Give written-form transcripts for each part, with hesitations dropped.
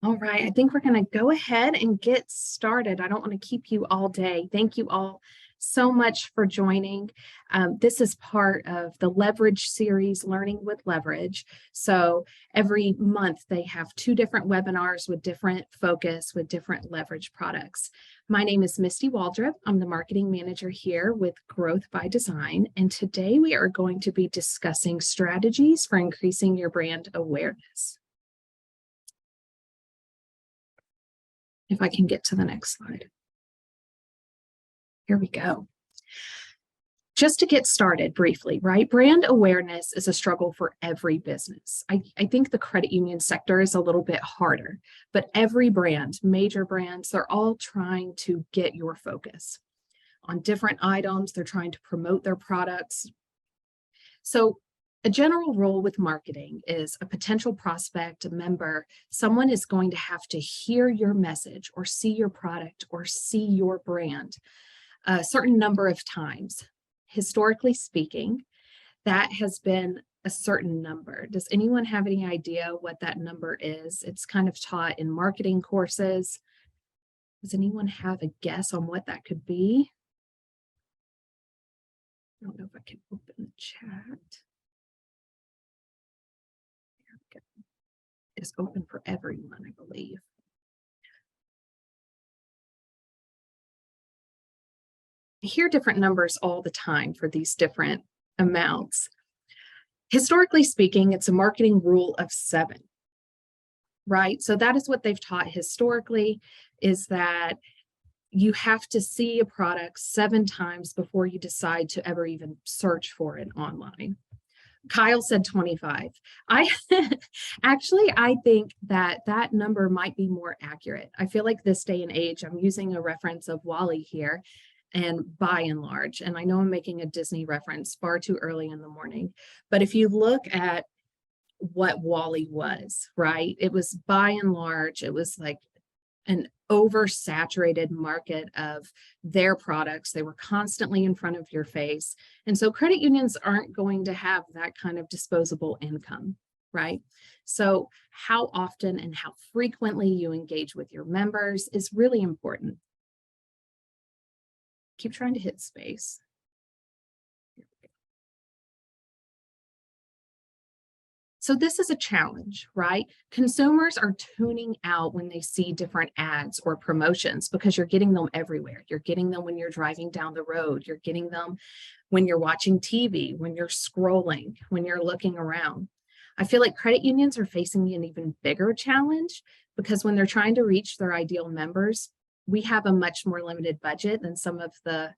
All right, I think we're going to go ahead and get started. I don't want to keep you all day. Thank you all so much for joining. This is part of the Leverage series, Learning with Leverage. So every month they have 2 different webinars with different focus, with different leverage products. My name is Misty Waldrop. I'm the marketing manager here with Growth by Design. And today we are going to be discussing strategies for increasing your brand awareness. If I can get to the next slide. Here we go. Just to get started briefly, right? Brand awareness is a struggle for every business. I think the credit union sector is a little bit harder, but every brand, major brands, they're all trying to get your focus on different items. They're trying to promote their products. So a general rule with marketing is a potential prospect, a member, someone is going to have to hear your message or see your product or see your brand a certain number of times. Historically speaking, that has been a certain number. Does anyone have any idea what that number is? It's kind of taught in marketing courses. Does anyone have a guess on what that could be? I don't know if I can open the chat. Is open for everyone, I believe. I hear different numbers all the time for these different amounts. Historically speaking, it's a marketing rule of 7, right? So that is what they've taught historically, is that you have to see a product 7 times before you decide to ever even search for it online. Kyle said 25. I think that number might be more accurate. I feel like this day and age, I'm using a reference of WALL-E here, and by and large, and I know I'm making a Disney reference far too early in the morning, but if you look at what WALL-E was, right? It was by and large, it was like an oversaturated market of their products. They were constantly in front of your face. And so credit unions aren't going to have that kind of disposable income, right? So how often and how frequently you engage with your members is really important. Keep trying to hit space. So this is a challenge, right? Consumers are tuning out when they see different ads or promotions because you're getting them everywhere. You're getting them when you're driving down the road. You're getting them when you're watching TV, when you're scrolling, when you're looking around. I feel like credit unions are facing an even bigger challenge because when they're trying to reach their ideal members, we have a much more limited budget than some of the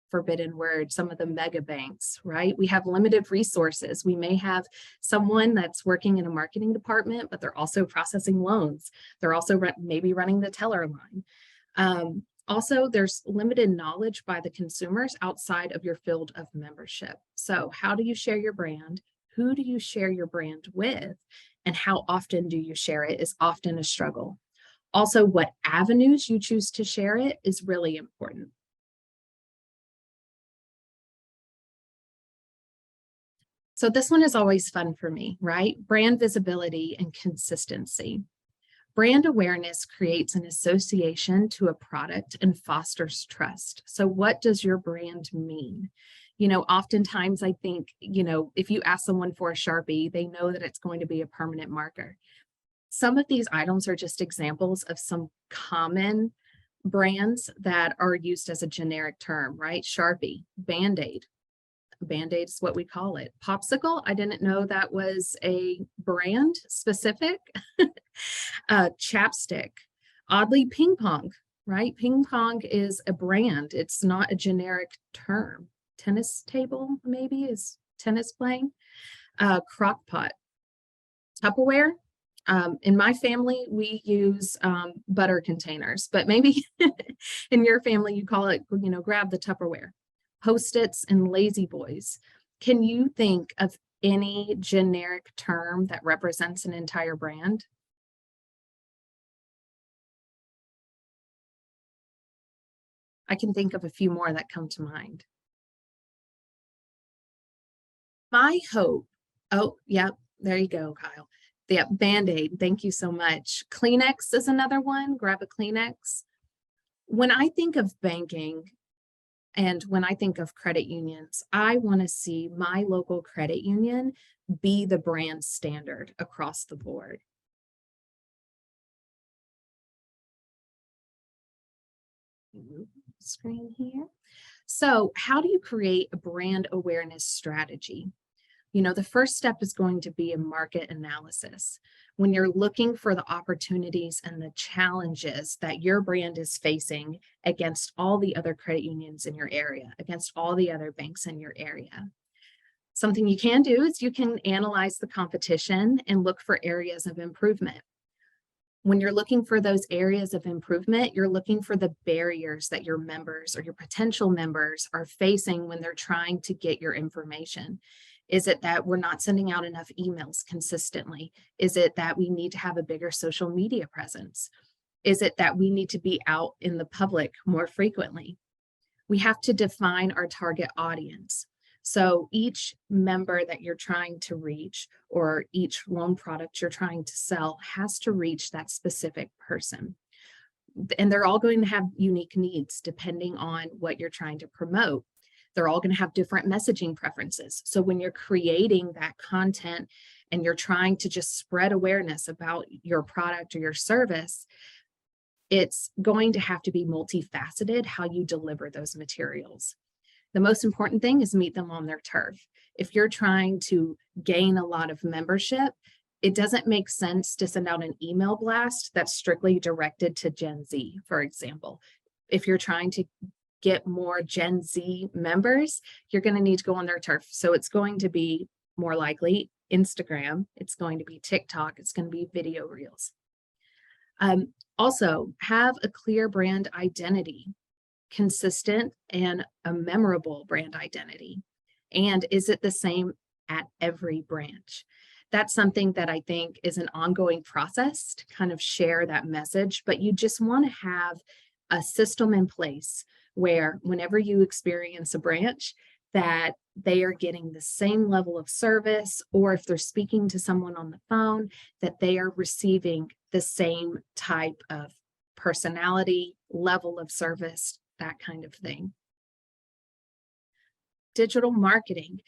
forbidden word, some of the mega banks, right? We have limited resources. We may have someone that's working in a marketing department, but they're also processing loans. They're also maybe running the teller line. Also, there's limited knowledge by the consumers outside of your field of membership. So how do you share your brand? Who do you share your brand with? And how often do you share it is often a struggle. Also, what avenues you choose to share it is really important. So this one is always fun for me, right? Brand visibility and consistency. Brand awareness creates an association to a product and fosters trust. So what does your brand mean? Oftentimes I think, if you ask someone for a Sharpie, they know that it's going to be a permanent marker. Some of these items are just examples of some common brands that are used as a generic term, right? Sharpie, Band-Aid. Band-Aid is what we call it. Popsicle, I didn't know that was a brand specific. Chapstick, oddly ping pong, right? Ping pong is a brand. It's not a generic term. Tennis table maybe is tennis playing. Crock pot. Tupperware. In my family, we use butter containers, but maybe in your family, you call it, grab the Tupperware. Post-its and lazy boys. Can you think of any generic term that represents an entire brand? I can think of a few more that come to mind. My hope, oh, yep, there you go, Kyle. Yeah, Band-Aid. Thank you so much. Kleenex is another one. Grab a Kleenex. When I think of banking and when I think of credit unions, I want to see my local credit union be the brand standard across the board. Screen here. So, how do you create a brand awareness strategy? The first step is going to be a market analysis. When you're looking for the opportunities and the challenges that your brand is facing against all the other credit unions in your area, against all the other banks in your area. Something you can do is you can analyze the competition and look for areas of improvement. When you're looking for those areas of improvement, you're looking for the barriers that your members or your potential members are facing when they're trying to get your information. Is it that we're not sending out enough emails consistently? Is it that we need to have a bigger social media presence? Is it that we need to be out in the public more frequently? We have to define our target audience. So each member that you're trying to reach or each loan product you're trying to sell has to reach that specific person. And they're all going to have unique needs depending on what you're trying to promote. They're all going to have different messaging preferences. So when you're creating that content and you're trying to just spread awareness about your product or your service, it's going to have to be multifaceted how you deliver those materials. The most important thing is meet them on their turf. If you're trying to gain a lot of membership, it doesn't make sense to send out an email blast that's strictly directed to Gen Z, for example. If you're trying to get more Gen Z members, you're going to need to go on their turf. So it's going to be more likely Instagram, it's going to be TikTok, it's going to be video reels. Also, have a clear brand identity, consistent and a memorable brand identity. And is it the same at every branch? That's something that I think is an ongoing process to kind of share that message, but you just want to have a system in place where whenever you experience a branch, that they are getting the same level of service, or if they're speaking to someone on the phone, that they are receiving the same type of personality, level of service, that kind of thing. Digital marketing.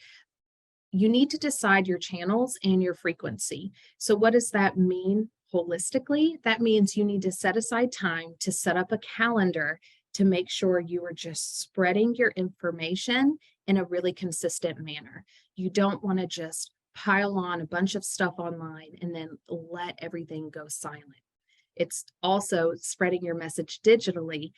You need to decide your channels and your frequency. So what does that mean holistically? That means you need to set aside time to set up a calendar to make sure you are just spreading your information in a really consistent manner. You don't want to just pile on a bunch of stuff online and then let everything go silent. It's also spreading your message digitally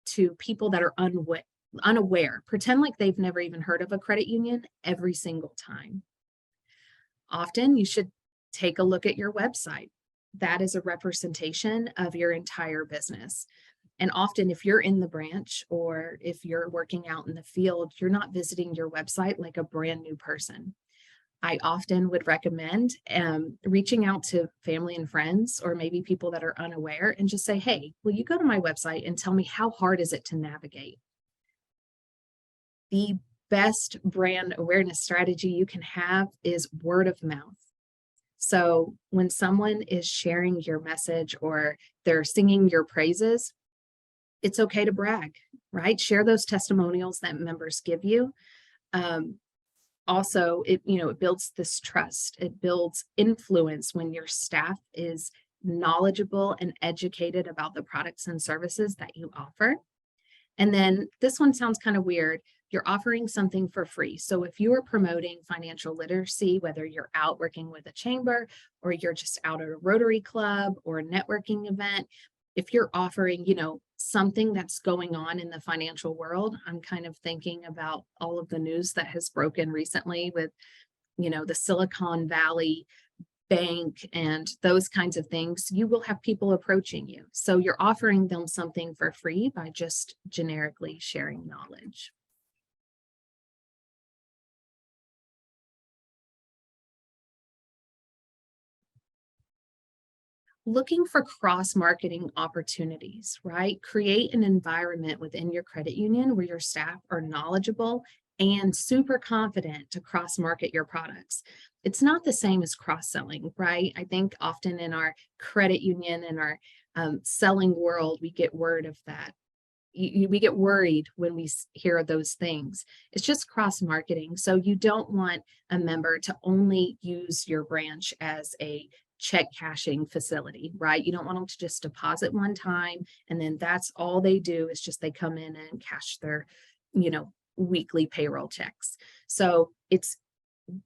to people that are unaware. Pretend like they've never even heard of a credit union every single time. Often you should take a look at your website. That is a representation of your entire business. And often if you're in the branch or if you're working out in the field, you're not visiting your website like a brand new person. I often would recommend reaching out to family and friends or maybe people that are unaware and just say, hey, will you go to my website and tell me how hard is it to navigate? The best brand awareness strategy you can have is word of mouth. So when someone is sharing your message or they're singing your praises, it's okay to brag, right? Share those testimonials that members give you. Also, it builds this trust. It builds influence when your staff is knowledgeable and educated about the products and services that you offer. And then this one sounds kind of weird. You're offering something for free. So if you are promoting financial literacy, whether you're out working with a chamber or you're just out at a Rotary Club or a networking event, if you're offering, something that's going on in the financial world, I'm kind of thinking about all of the news that has broken recently with, the Silicon Valley Bank and those kinds of things, you will have people approaching you. So you're offering them something for free by just generically sharing knowledge. Looking for cross-marketing opportunities, right? Create an environment within your credit union where your staff are knowledgeable and super confident to cross market your products. It's not the same as cross selling, right? I think often in our credit union and our selling world, we get word of that. We get worried when we hear those things. It's just cross marketing. So you don't want a member to only use your branch as a check cashing facility, right? You don't want them to just deposit one time and then that's all they do is just they come in and cash their, weekly payroll checks. So it's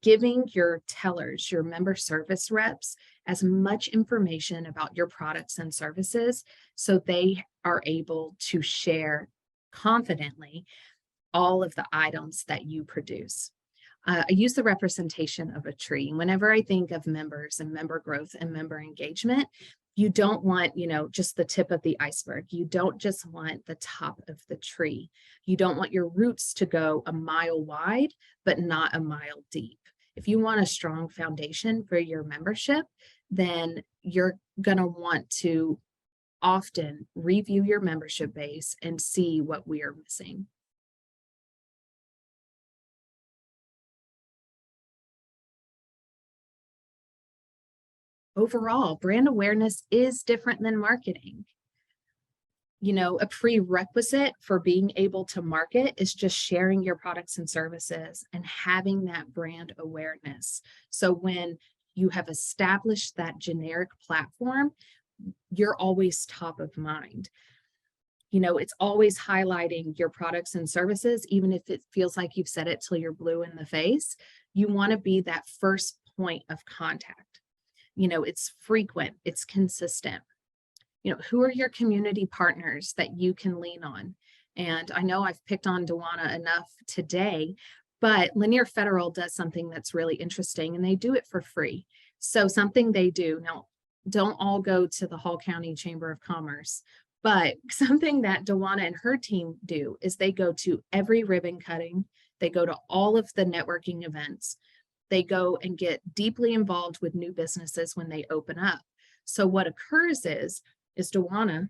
giving your tellers, your member service reps, as much information about your products and services so they are able to share confidently all of the items that you produce. I use the representation of a tree. Whenever I think of members and member growth and member engagement, you don't want, just the tip of the iceberg. You don't just want the top of the tree. You don't want your roots to go a mile wide, but not a mile deep. If you want a strong foundation for your membership, then you're going to want to often review your membership base and see what we are missing. Overall, brand awareness is different than marketing. A prerequisite for being able to market is just sharing your products and services and having that brand awareness. So when you have established that generic platform, you're always top of mind. It's always highlighting your products and services, even if it feels like you've said it till you're blue in the face. You want to be that first point of contact. It's frequent, it's consistent. Who are your community partners that you can lean on? And I know I've picked on Dewana enough today, but Linear Federal does something that's really interesting and they do it for free. So something they do now, don't all go to the Hall County Chamber of Commerce, but something that Dewana and her team do is they go to every ribbon cutting, they go to all of the networking events, they go and get deeply involved with new businesses when they open up. So what occurs is Dewana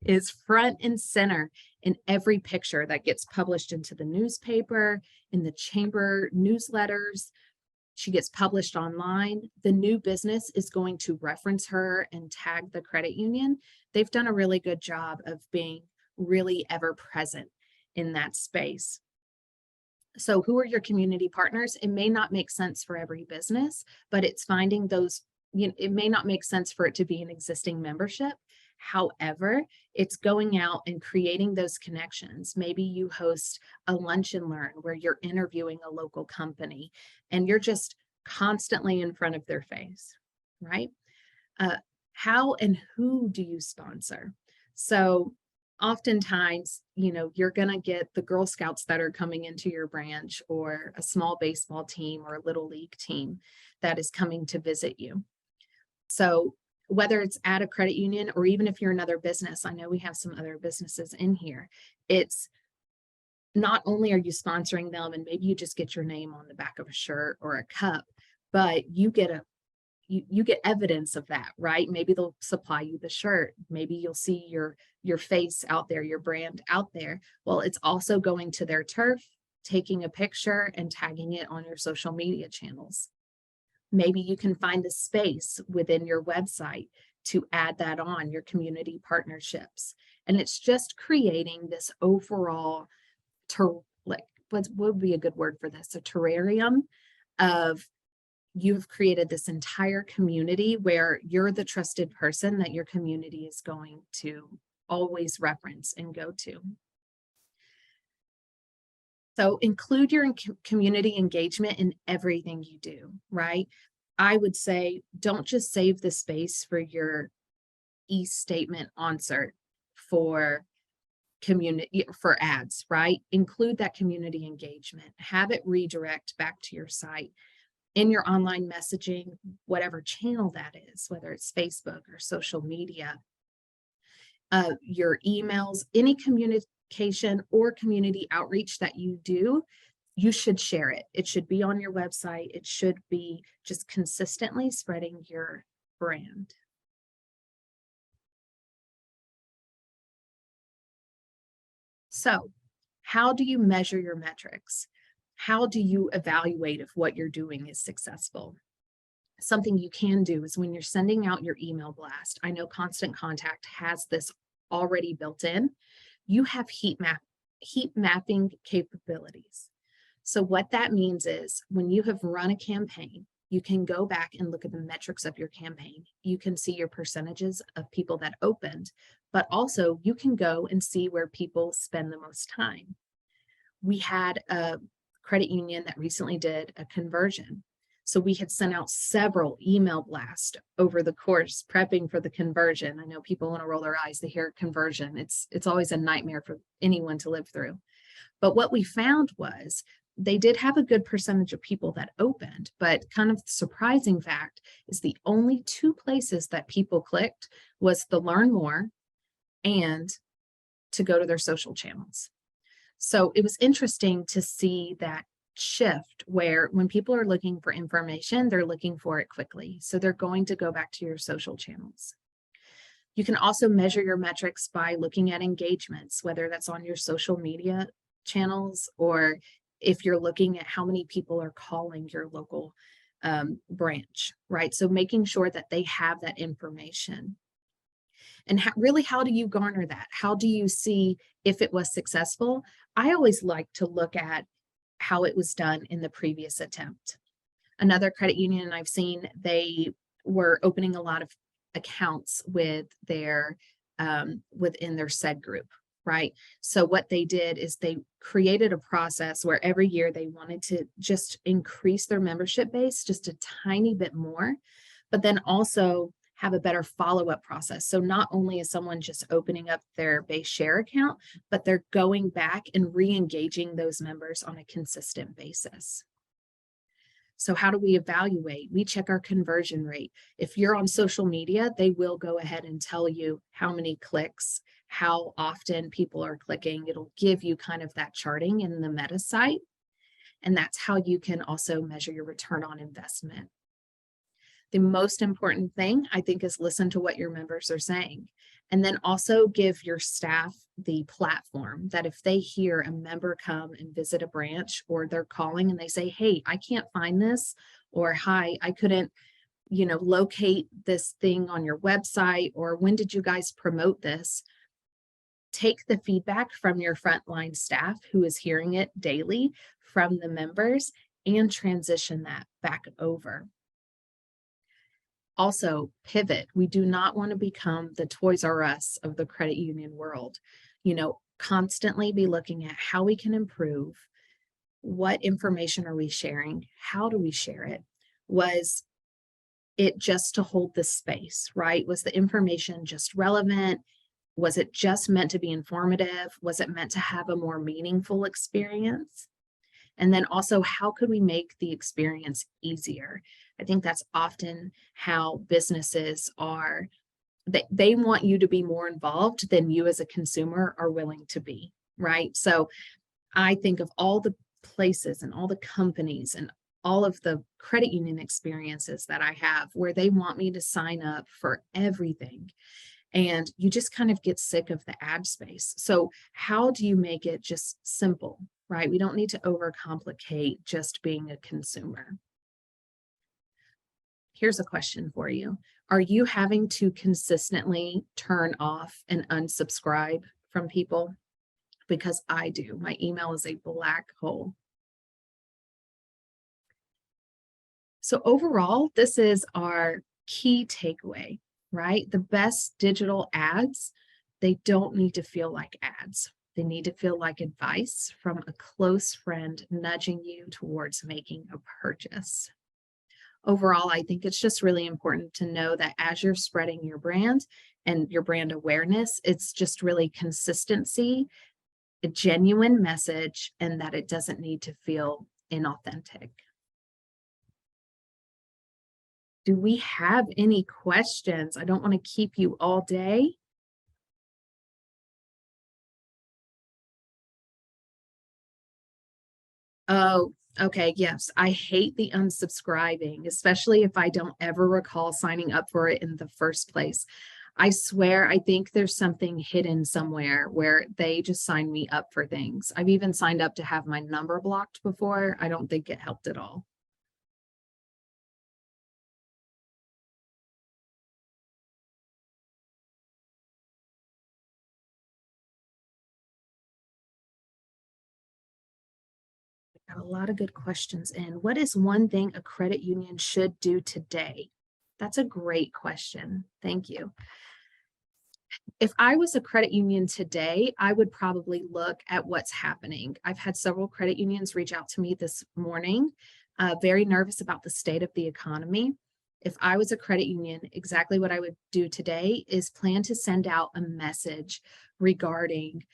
is front and center in every picture that gets published into the newspaper, in the chamber newsletters. She gets published online. The new business is going to reference her and tag the credit union. They've done a really good job of being really ever present in that space. So who are your community partners? It may not make sense for every business, but it's finding those, it may not make sense for it to be an existing membership. However, it's going out and creating those connections. Maybe you host a lunch and learn where you're interviewing a local company and you're just constantly in front of their face, right? How and who do you sponsor? So oftentimes, you're going to get the Girl Scouts that are coming into your branch or a small baseball team or a little league team that is coming to visit you. So whether it's at a credit union or even if you're another business, I know we have some other businesses in here, it's not only are you sponsoring them and maybe you just get your name on the back of a shirt or a cup, but you get you get evidence of that, right? Maybe they'll supply you the shirt. Maybe you'll see your face out there, your brand out there. Well, it's also going to their turf, taking a picture and tagging it on your social media channels. Maybe you can find the space within your website to add that on your community partnerships. And it's just creating this overall, what would be a good word for this? A terrarium of you've created this entire community where you're the trusted person that your community is going to always reference and go to. So include your community engagement in everything you do, right? I would say don't just save the space for your e-statement insert for community for ads, right? Include that community engagement, have it redirect back to your site in your online messaging, whatever channel that is, whether it's Facebook or social media, your emails, any communication or community outreach that you do, you should share it. It should be on your website. It should be just consistently spreading your brand. So, how do you measure your metrics? How do you evaluate if what you're doing is successful? Something you can do is when you're sending out your email blast, I know Constant Contact has this already built in, you have heat mapping capabilities. So what that means is when you have run a campaign, you can go back and look at the metrics of your campaign. You can see your percentages of people that opened, but also you can go and see where people spend the most time. We had a credit union that recently did a conversion. So we had sent out several email blasts over the course prepping for the conversion. I know people want to roll their eyes to hear conversion. It's always a nightmare for anyone to live through. But what we found was they did have a good percentage of people that opened, but kind of surprising fact is the only two places that people clicked was the learn more and to go to their social channels. So it was interesting to see that shift where when people are looking for information, they're looking for it quickly. So they're going to go back to your social channels. You can also measure your metrics by looking at engagements, whether that's on your social media channels or if you're looking at how many people are calling your local branch, right? So making sure that they have that information. And really, how do you garner that? How do you see if it was successful? I always like to look at how it was done in the previous attempt. Another credit union I've seen, they were opening a lot of accounts with their within their SED group, right? So what they did is they created a process where every year they wanted to just increase their membership base just a tiny bit more, but then also have a better follow-up process. So not only is someone just opening up their base share account, but they're going back and re-engaging those members on a consistent basis. So how do we evaluate? We check our conversion rate. If you're on social media, they will go ahead and tell you how many clicks, how often people are clicking. It'll give you kind of that charting in the meta site. And that's how you can also measure your return on investment. The most important thing, I think, is listen to what your members are saying. And then also give your staff the platform that if they hear a member come and visit a branch or they're calling and they say, hey, I can't find this, or hi, I couldn't, locate this thing on your website, or when did you guys promote this? Take the feedback from your frontline staff who is hearing it daily from the members and transition that back over. Also, pivot. We do not want to become the Toys R Us of the credit union world. Constantly be looking at how we can improve. What information are we sharing? How do we share it? Was it just to hold the space, right? Was the information just relevant? Was it just meant to be informative? Was it meant to have a more meaningful experience? And then also, how could we make the experience easier? I think that's often how businesses are. They want you to be more involved than you as a consumer are willing to be, right? So I think of all the places and all the companies and all of the credit union experiences that I have where they want me to sign up for everything. And you just kind of get sick of the ad space. So how do you make it just simple, right? We don't need to overcomplicate just being a consumer. Here's a question for you. Are you having to consistently turn off and unsubscribe from people? Because I do. My email is a black hole. So overall, this is our key takeaway, right? The best digital ads, they don't need to feel like ads. They need to feel like advice from a close friend nudging you towards making a purchase. Overall, I think it's just really important to know that as you're spreading your brand and your brand awareness, it's just really consistency, a genuine message, and that it doesn't need to feel inauthentic. Do we have any questions? I don't want to keep you all day. Oh, okay. Yes. I hate the unsubscribing, especially if I don't ever recall signing up for it in the first place. I swear, I think there's something hidden somewhere where they just sign me up for things. I've even signed up to have my number blocked before. I don't think it helped at all. Got a lot of good questions in. What is one thing a credit union should do today? That's a great question. Thank you. If I was a credit union today, I would probably look at what's happening. I've had several credit unions reach out to me this morning, very nervous about the state of the economy. If I was a credit union, exactly what I would do today is plan to send out a message regarding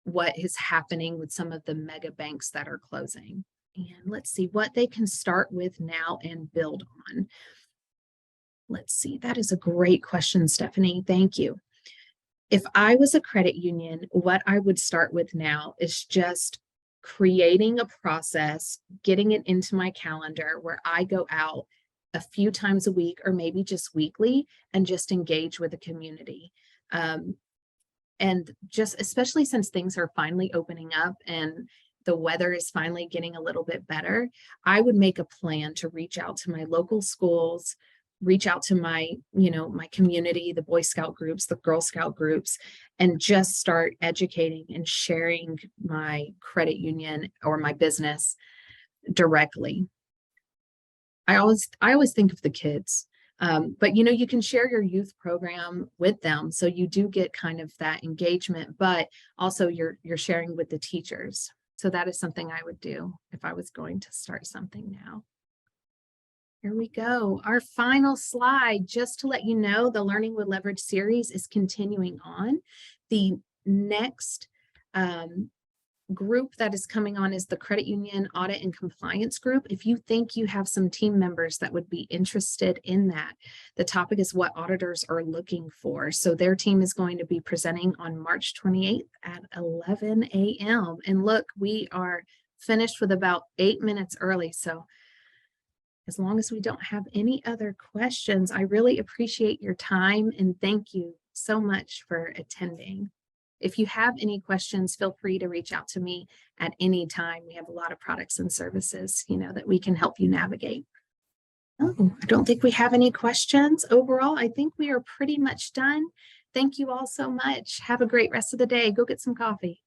what is happening with some of the mega banks that are closing. And let's see what they can start with now and build on. Let's see, that is a great question, Stephanie. Thank you. If I was a credit union, what I would start with now is just creating a process, getting it into my calendar where I go out a few times a week or maybe just weekly and just engage with the community. And just especially since things are finally opening up and the weather is finally getting a little bit better, I would make a plan to reach out to my local schools, reach out to my, my community, the Boy Scout groups, the Girl Scout groups, and just start educating and sharing my credit union or my business directly. I always think of the kids. But you can share your youth program with them, so you do get kind of that engagement, but also you're sharing with the teachers. So that is something I would do if I was going to start something now. Here we go. Our final slide, just to let you know, the Learning with Leverage series is continuing on. The next group that is coming on is the Credit Union Audit and Compliance Group. If you think you have some team members that would be interested in that, the topic is what auditors are looking for. So their team is going to be presenting on March 28th at 11 a.m. And look, we are finished with about 8 minutes early. So as long as we don't have any other questions, I really appreciate your time and thank you so much for attending. If you have any questions, feel free to reach out to me at any time. We have a lot of products and services, that we can help you navigate. Oh, I don't think we have any questions. Overall, I think we are pretty much done. Thank you all so much. Have a great rest of the day. Go get some coffee.